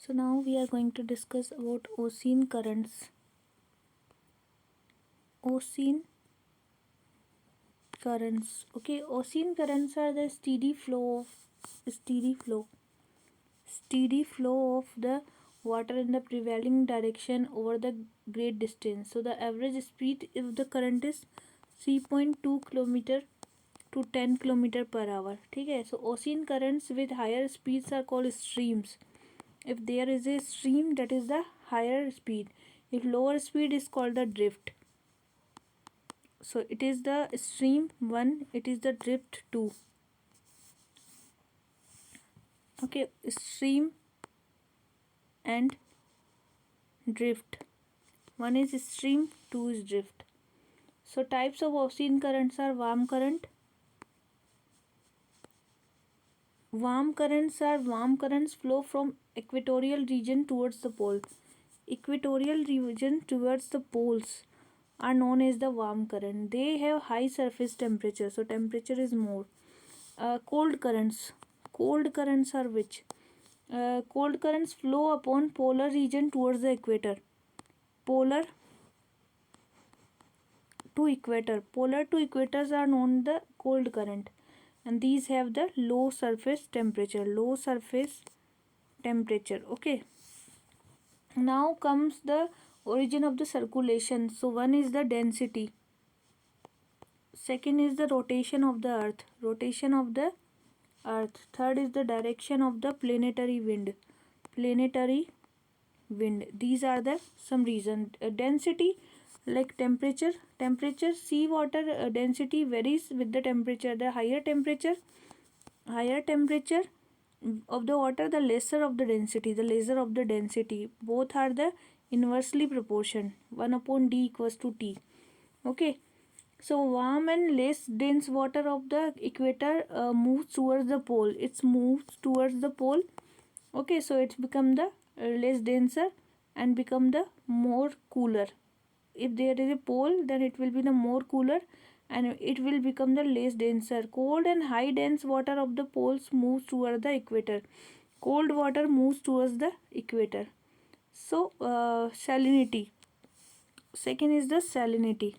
So now we are going to discuss about ocean currents. Ocean currents. Okay, ocean currents are the steady flow of the water in the prevailing direction over the great distance. So the average speed of the current is 3.2 kilometer to 10 kilometer per hour. ठीक है. So ocean currents with higher speeds are called streams. If there is a stream, that is the higher speed. If lower speed is called the drift. So it is the stream 1, it is the drift 2. Okay, stream and drift. 1 is stream, 2 is drift. So types of ocean currents are warm current. Warm currents flow from equatorial region towards the pole. Equatorial region towards the poles are known as the warm current. They have high surface temperature, so temperature is more. Cold currents. Cold currents are which? Cold currents flow upon polar region towards the equator. Polar to equator. Polar to equators are known the cold current, and these have the low surface temperature. Low surface temperature. Okay. Now comes the origin of the circulation. So one is the density. Second is the rotation of the earth. Rotation of the earth. Third is the direction of the planetary wind. Planetary wind. These are the some reason. Density, like temperature. Temperature, seawater density varies with the temperature. The higher temperature of the water, the lesser of the density. The lesser of the density. Both are the inversely proportion. 1 upon d equals to t. Okay. So warm and less dense water of the equator moves towards the pole. It moves towards the pole. Okay, so it's become the less denser and become the more cooler. If there is a pole, then it will be the more cooler and it will become the less denser. Cold and high dense water of the poles moves towards the equator. Cold water moves towards the equator. So salinity. Second is the salinity.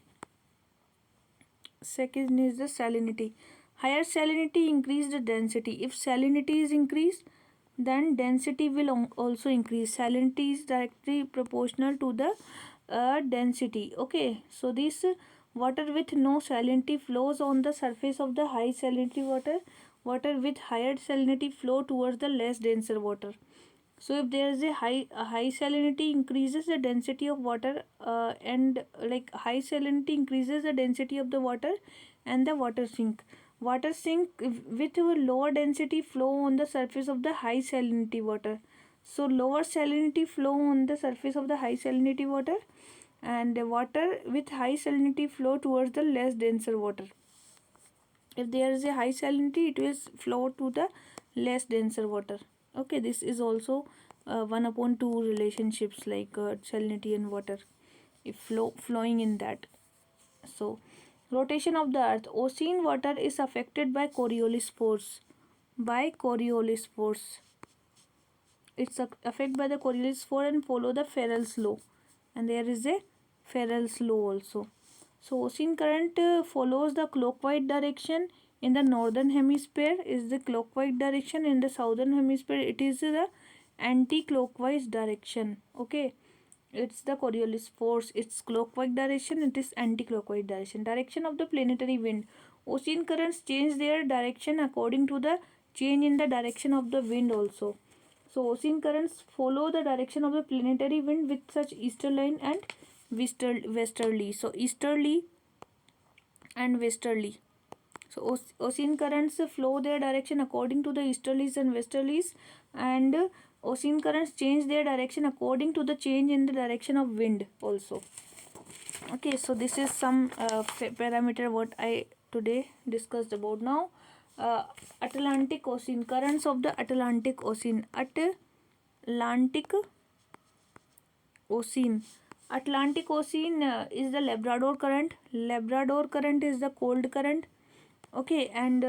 Higher salinity increase the density. If salinity is increased, then density will also increase. Salinity is directly proportional to the density. Okay, so this water with no salinity flows on the surface of the high salinity water. Water with higher salinity flow towards the less denser water. So if there is a high salinity increases the density of water and like high salinity increases the density of the water and the water sink. Water sink with lower density flow on the surface of the high salinity water. So lower salinity flow on the surface of the high salinity water and water with high salinity flow towards the less denser water. If there is a high salinity, it will flow to the less denser water. Okay, this is also 1 upon 2 relationships like salinity and water, if flowing in that. So rotation of the earth. Ocean water is affected by Coriolis force. It's affected by the Coriolis force and follow the Ferrel's law, and there is a Ferrel's law also. So ocean current follows the clockwise direction. In the northern hemisphere is the clockwise direction. In the southern hemisphere it is the anti-clockwise direction. Okay, it's the Coriolis force. It's clockwise direction. It is anti-clockwise direction. Direction of the planetary wind. Ocean currents change their direction according to the change in the direction of the wind also. So ocean currents follow the direction of the planetary wind with such easterly and westerly. So easterly and westerly. So ocean currents flow their direction according to the easterlies and westerlies, and ocean currents change their direction according to the change in the direction of wind also. Okay, so this is some parameter what I today discussed about. Now Atlantic Ocean, currents of the Atlantic Ocean. Atlantic Ocean is the Labrador current. Labrador current is the cold current. Okay, and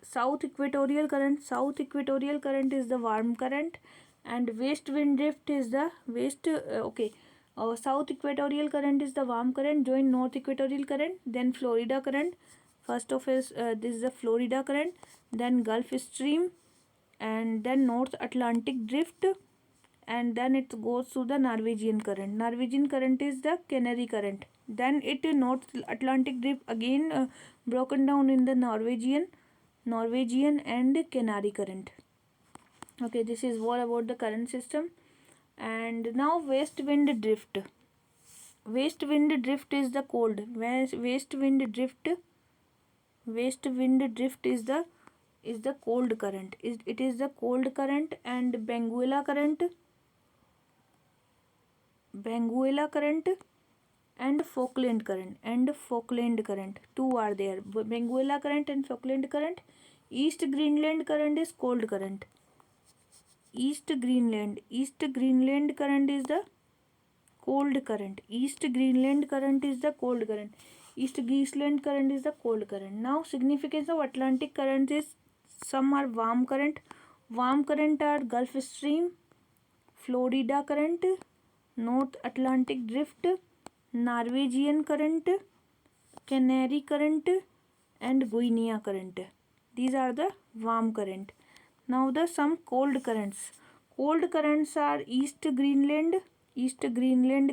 South Equatorial current is the warm current, and west wind drift is the south equatorial current is the warm current join north equatorial current, then Florida current. First of is this is the Florida current, then Gulf Stream, and then North Atlantic drift, and then it goes to the Norwegian current. Norwegian current is the Canary current. Then it North Atlantic drift again broken down in the Norwegian and Canary current. Okay, this is all about the current system. And now west wind drift. West wind drift is the cold. West wind drift is the cold current. It is the cold current, and Benguela current and Falkland current. Two are there. Benguela current and Falkland current. East Greenland current is cold current. East Greenland current is the cold current. East Greenland current is the cold current. East Greenland current is the cold current. Now significance of Atlantic current is some are warm current. Warm current are Gulf Stream, Florida current, North Atlantic drift, Norwegian current, Canary current, and Guinea current. These are the warm current. Now the some cold currents. Cold currents are East Greenland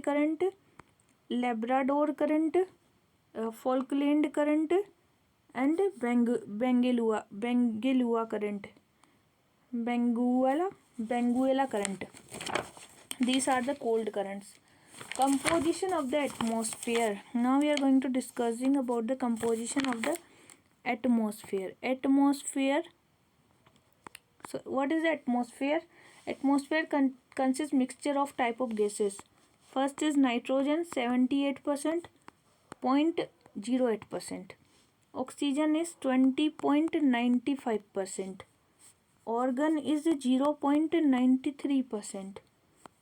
current, Labrador current, Falkland current, and Benguela current. Benguela current. These are the cold currents. Composition of the atmosphere. Now we are going to discussing about the composition of the atmosphere. So what is the atmosphere? Atmosphere consists mixture of type of gases. First is nitrogen 78%, 0.08%. Oxygen is 20.95%. Argon is 0.93%.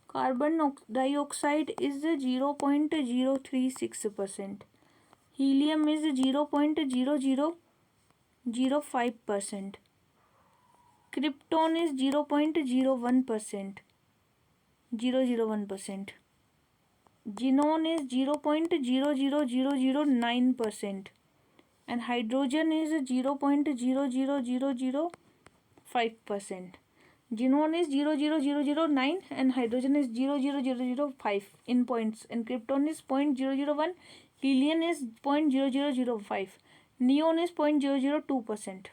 Carbon dioxide is 0.036%. Helium is 0.0005%. Krypton is 0.01%. Xenon is 0.00009%. And hydrogen is 0.00005%. Xenon is 0.00009 and hydrogen is 0.00005 in points, and krypton is 0.001, helium is 0.0005, neon is 0.002%.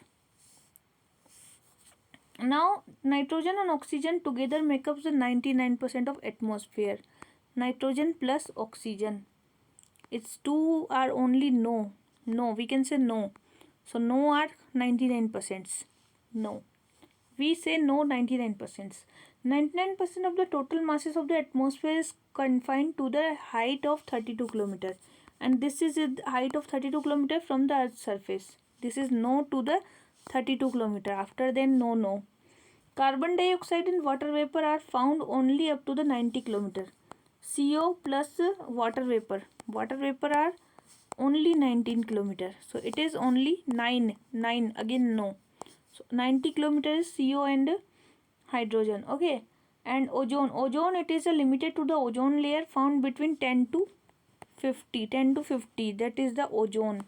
Now nitrogen and oxygen together make up the 99% of atmosphere. Nitrogen plus oxygen. It's two are only no. We can say no. So no are 99%. No. We say no 99%. 99% of the total masses of the atmosphere is confined to the height of 32 km. And this is the height of 32 km from the Earth's surface. This is no to the 32 km. After then no. Carbon dioxide and water vapor are found only up to the 90 km. CO plus water vapor. Water vapor are only 19 km. So it is only 9 again no. So 90 km is CO and hydrogen. Okay. And ozone it is limited to the ozone layer found between 10 to 50. That is the ozone.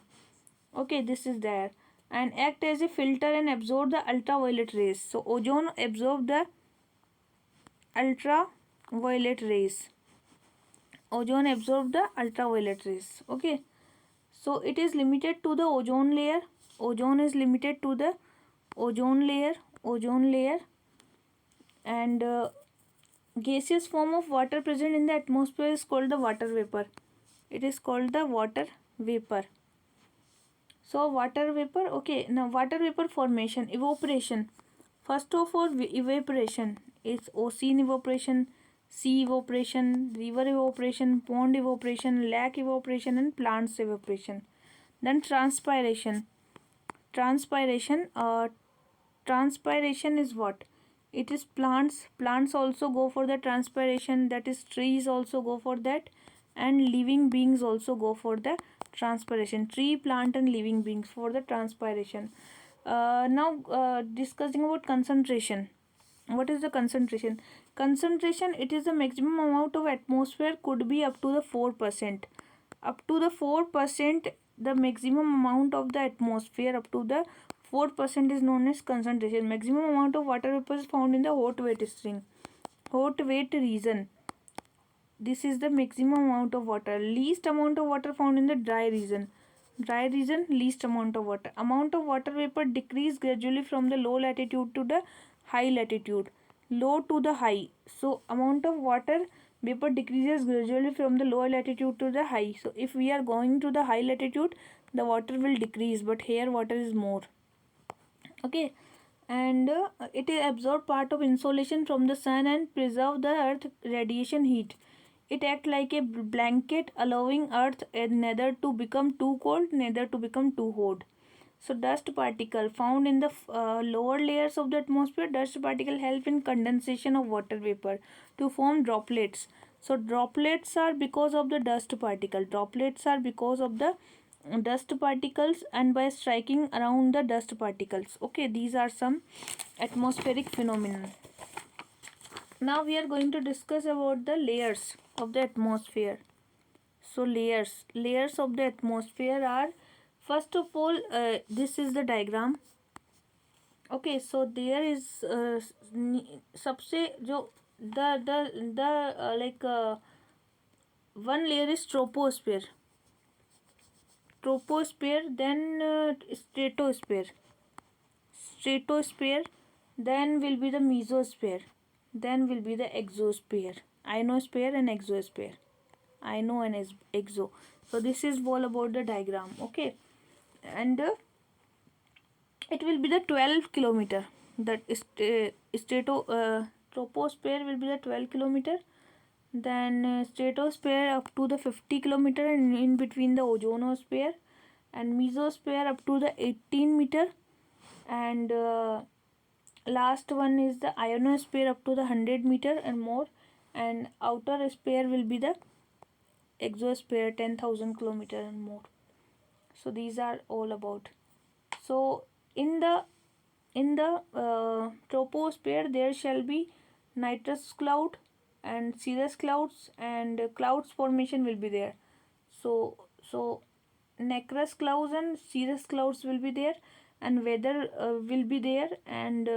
Okay, this is there. And act as a filter and absorb the ultraviolet rays. So ozone absorb the ultraviolet rays. Okay. So it is limited to the ozone layer. Ozone is limited to the ozone layer. And gaseous form of water present in the atmosphere is called the water vapor. It is called the water vapor. So water vapor. Okay, now water vapor formation, evaporation. First of all, evaporation is ocean evaporation, sea evaporation, river evaporation, pond evaporation, lake evaporation, and plants evaporation. Then transpiration is what? It is plants also go for the transpiration, that is trees also go for that, and living beings also go for the transpiration. Tree, plant, and living beings for the transpiration. Now discussing about concentration. What is the concentration? Concentration, it is the maximum amount of atmosphere could be up to the 4%. Up to the 4%, the maximum amount of the atmosphere up to the 4% is known as concentration. Maximum amount of water vapor is found in the hot wet string. Hot wet region. This is the maximum amount of water. Least amount of water found in the dry region. Dry region, least amount of water. Amount of water vapor decrease gradually from the low latitude to the high latitude. Low to the high. So amount of water vapor decreases gradually from the low latitude to the high. So if we are going to the high latitude, the water will decrease, but here water is more. Okay, and it is absorb part of insolation from the sun and preserve the earth radiation heat. It acts like a blanket, allowing earth neither to become too cold, neither to become too hot. So dust particle found in the lower layers of the atmosphere. Dust particle help in condensation of water vapor to form droplets. So droplets are because of the dust particle. Droplets are because of the dust particles and by striking around the dust particles. Okay, these are some atmospheric phenomena. Now we are going to discuss about the layers of the atmosphere. So layers of the atmosphere are, first of all, this is the diagram. Okay, so there is सबसे जो the like one layer is troposphere, then stratosphere, then will be the mesosphere, then will be the exosphere, ionosphere and exosphere, ino and exo. So this is all about the diagram. Okay, and it will be the 12 kilometer. That troposphere will be the 12 kilometer, then stratosphere up to the 50 kilometer, and in between the ozonosphere, and mesosphere up to the 18 meter, and last one is the ionosphere up to the 100 meter and more, and outer sphere will be the exosphere 10,000 kilometer and more. So these are all about. So in the troposphere there shall be nitrous cloud and cirrus clouds, and clouds formation will be there. So nacrous clouds and cirrus clouds will be there, and weather will be there, and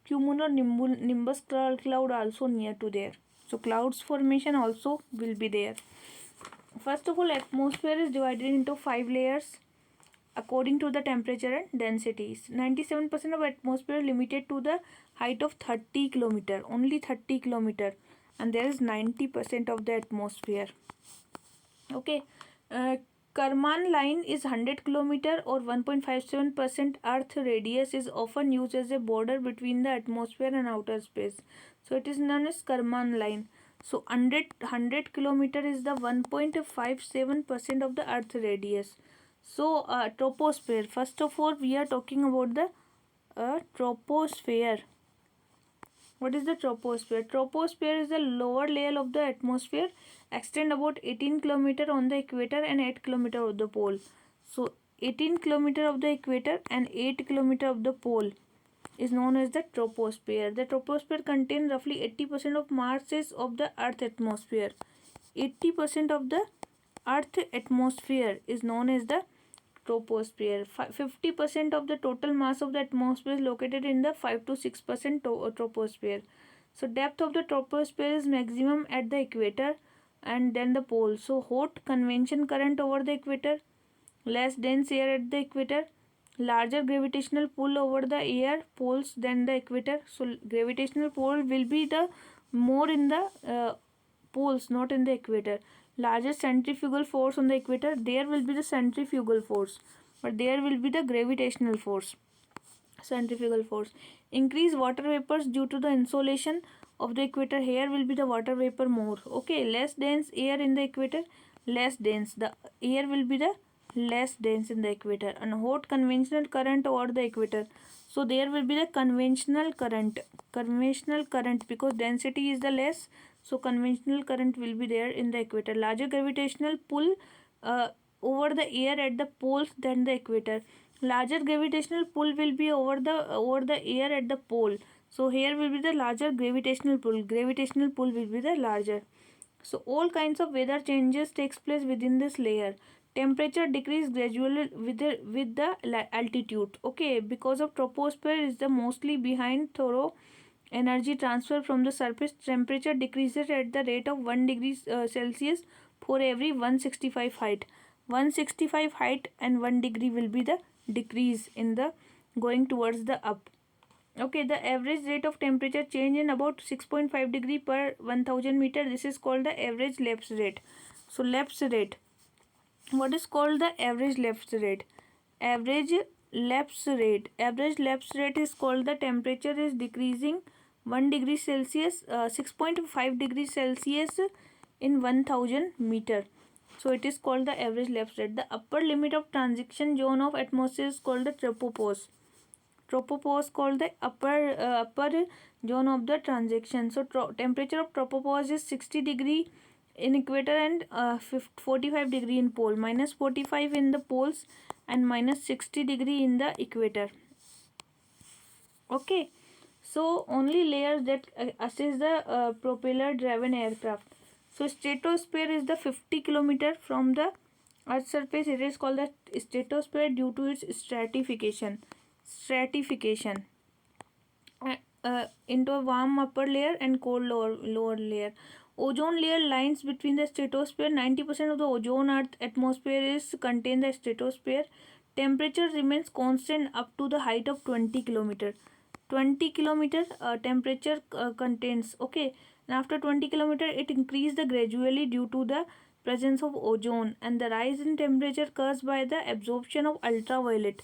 cumulonimbus cloud also near to there. So clouds formation also will be there. First of all, atmosphere is divided into 5 layers according to the temperature and densities. 97% of atmosphere limited to the height of 30 kilometer, only 30 kilometer, and there is 90% of the atmosphere. Okay, Karman line is 100 kilometer or 1.57%. Earth radius is often used as a border between the atmosphere and outer space. So it is known as Karman line. So 100 kilometer is the 1.57% of the Earth radius. So troposphere. First of all, we are talking about the troposphere. What is the troposphere? Troposphere is the lower layer of the atmosphere, extend about 18 kilometer on the equator and 8 kilometer of the pole. So 18 kilometer of the equator and 8 kilometer of the pole is known as the troposphere. The troposphere contains roughly 80% of masses of the Earth atmosphere. 80% of the Earth atmosphere is known as the troposphere. 50% of the total mass of the atmosphere is located in the 5 to 6% troposphere. So depth of the troposphere is maximum at the equator and then the pole. So hot convection current over the equator, less dense air at the equator, larger gravitational pull over the air poles than the equator. So gravitational pull will be the more in the poles, not in the equator. Larger centrifugal force on the equator, there will be the centrifugal force, but there will be the gravitational force. Centrifugal force. Increase water vapors due to the insolation of the equator, here will be the water vapor more. Okay, less dense air in the equator, less dense, the air will be the less dense in the equator, and hot conventional current over the equator. So there will be the conventional current because density is the less, so conventional current will be there in the equator. Larger gravitational pull over the air at the poles than the equator. Larger gravitational pull will be over the air at the pole. So here will be the larger gravitational pull. Gravitational pull will be the larger. So all kinds of weather changes takes place within this layer. Temperature decrease gradually with the altitude. Okay, because of troposphere is the mostly behind thorough energy transfer from the surface. Temperature decreases at the rate of 1 degree Celsius for every 165 height. 165 height and 1 degree will be the decrease in the going towards the up. Okay, the average rate of temperature change in about 6.5 degree per 1000 meter. This is called the average lapse rate. So lapse rate. What is called the average lapse rate? Average lapse rate. Average lapse rate is called the temperature is decreasing 1 degree Celsius, 6.5 degrees Celsius in 1000 meter. So it is called the average lapse rate. The upper limit of transition zone of atmosphere is called the tropopause. Tropopause called the upper zone of the transition. So temperature of tropopause is 60 degree in equator and 45 degree in pole. Minus 45 in the poles and minus 60 degree in the equator. Okay. So only layers that assist the propeller driven aircraft. So stratosphere is the 50 kilometer from the earth's surface. It is called the stratosphere due to its stratification into a warm upper layer and cold lower layer. Ozone layer lines between the stratosphere. 90% of the ozone earth atmosphere is contain the stratosphere. Temperature remains constant up to the height of 20 kilometer. 20 kilometer temperature contains. Okay, and after 20 kilometer it increase the gradually due to the presence of ozone, and the rise in temperature caused by the absorption of ultraviolet.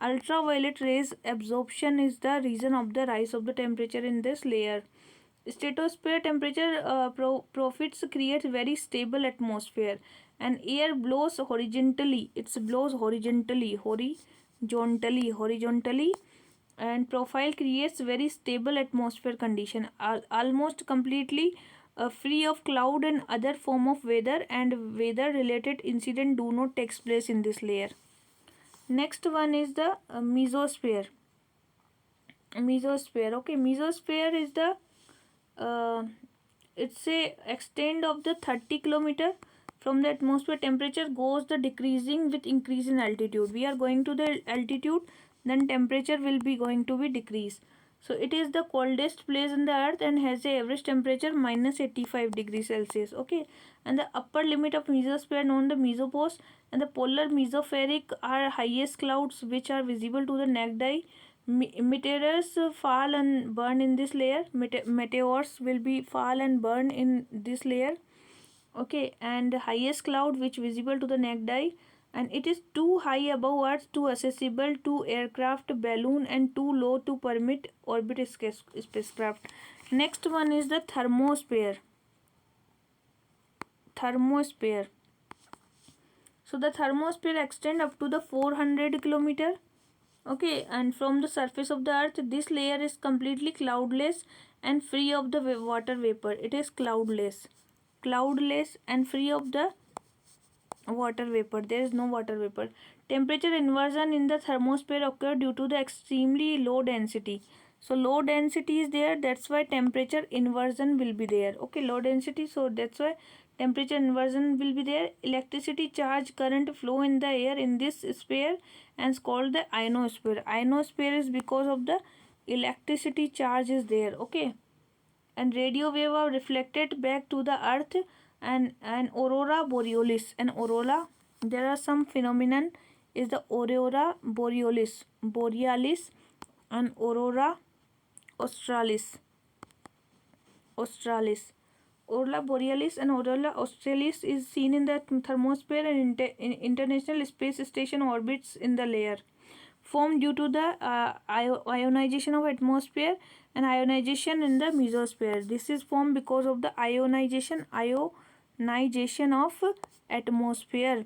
Ultraviolet rays absorption is the reason of the rise of the temperature in this layer. Stratosphere temperature profits creates very stable atmosphere, and air blows horizontally. It blows horizontally, and profile creates very stable atmosphere condition, almost completely free of cloud and other form of weather, and weather related incident do not takes place in this layer. Next one is the mesosphere. Okay, mesosphere is the uh, it's a extent of the 30 kilometer from the atmosphere. Temperature goes the decreasing with increase in altitude. We are going to the altitude, then temperature will be going to be decrease. So it is the coldest place in the earth and has a average temperature minus 85 degrees Celsius. Okay, and the upper limit of mesosphere known the mesopause, and the polar mesospheric are highest clouds which are visible to the naked eye. Meteors fall and burn in this layer. Meteors will be fall and burn in this layer. Okay, and the highest cloud which visible to the naked eye, and it is too high above earth to accessible to aircraft, balloon, and too low to permit orbit spacecraft. Next one is the thermosphere. So the thermosphere extend up to the 400 kilometer. Okay, and from the surface of the earth this layer is completely cloudless and free of the water vapor. It is cloudless and free of the water vapor. There is no water vapor. Temperature inversion in the thermosphere occur due to the extremely low density. So low density is there, that's why temperature inversion will be there. Okay, low density, so that's why temperature inversion will be there. Electricity charge current flow in the air in this sphere and it's called the ionosphere. Ionosphere is because of the electricity charge is there. Okay, and radio wave are reflected back to the earth, and aurora borealis. And aurora, there are some phenomenon is the aurora borealis and aurora australis. Aurora borealis and aurora australis is seen in the thermosphere and in international space station orbits in the layer formed due to the ionization of atmosphere and ionization in the mesosphere. This is formed because of the ionization of atmosphere.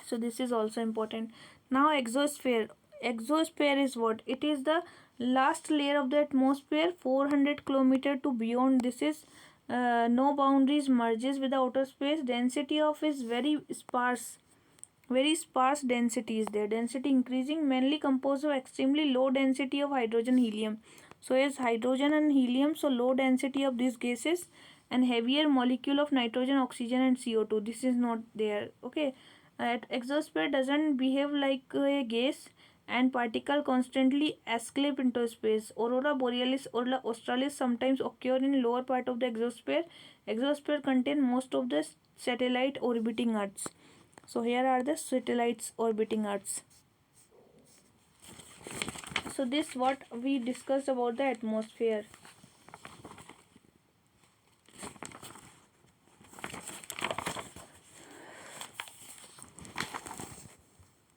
So this is also important. Now exosphere. Exosphere is what? It is the last layer of the atmosphere, 400 kilometer to beyond. This is no boundaries, merges with the outer space. Density of is very sparse. Very sparse density is there. Density increasing, mainly composed of extremely low density of hydrogen helium. So as hydrogen and helium, so low density of these gases and heavier molecule of nitrogen, oxygen and CO2. This is not there. Okay. Exosphere doesn't behave like a gas and particle constantly escape into space. Aurora borealis or australis sometimes occur in lower part of the exosphere. Exosphere contain most of the satellite orbiting Earths. So here are the satellites orbiting Earths. So this what we discussed about the atmosphere.